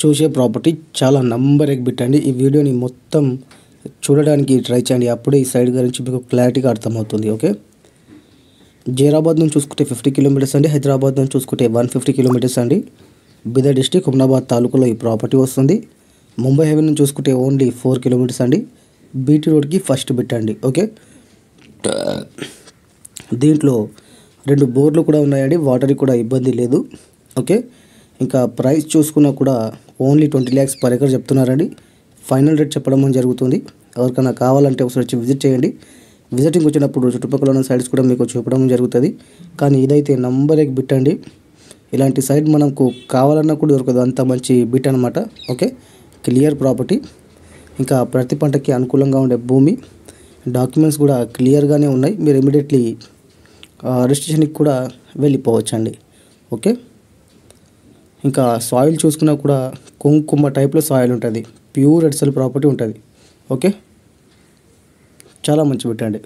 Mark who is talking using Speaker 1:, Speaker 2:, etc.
Speaker 1: చూసే ప్రాపర్టీ చాలా number egg bit అండి. ఈ వీడియోని మొత్తం చూడడానికి ట్రై చేయండి, అప్పుడే ఈ సైడ్ గురించి మీకు క్లారిటీగా అర్థమవుతుంది. ఓకే, జైరాబాద్ నుంచి చూసుకుంటే 50 కిలోమీటర్స్ అండి. హైదరాబాద్ నుంచి చూసుకుంటే 150 కిలోమీటర్స్ అండి. బిదర్ డిస్టిక్ హుమ్నాబాద్ తాలూకాలో ఈ ప్రాపర్టీ వస్తుంది. ముంబై హైవే నుంచి చూసుకుంటే ఓన్లీ 4 కిలోమీటర్స్ అండి. బీటీ రోడ్కి ఫస్ట్ బిట్ అండి. ఓకే, దీంట్లో 2 బోర్లు కూడా ఉన్నాయండి, వాటర్కి కూడా ఇబ్బంది లేదు. ఓకే, ఇంకా ప్రైస్ చూసుకున్నా కూడా ఓన్లీ 20 lakhs per acre చెప్తున్నారండి. ఫైనల్ రేట్ చెప్పడం జరుగుతుంది. ఎవరికైనా కావాలంటే ఒకసారి వచ్చి విజిట్ చేయండి. విజిటింగ్ వచ్చినప్పుడు చుట్టుపక్కల ఉన్న సైడ్స్ కూడా మీకు చూపడం జరుగుతుంది. కానీ ఇదైతే నంబర్ ఎగ్ బిట్ అండి. ఇలాంటి సైడ్ మనకు కావాలన్నా కూడా దొరకదు, అంత మంచి బిట్ అనమాట. ఓకే, క్లియర్ ప్రాపర్టీ, ఇంకా ప్రతి పంటకి అనుకూలంగా ఉండే భూమి, డాక్యుమెంట్స్ కూడా క్లియర్గానే ఉన్నాయి. మీరు ఇమీడియట్లీ రిజిస్ట్రేషన్కి కూడా వెళ్ళిపోవచ్చండి. ఓకే, ఇంకా సాయిల్ చూసుకున్నా కూడా కుంకుమ టైప్లో సాయిల్ ఉంటుంది, ప్యూర్ ఎడ్సల్ ప్రాపర్టీ ఉంటుంది. ఓకే, చాలా మంచి బిట్ అండి.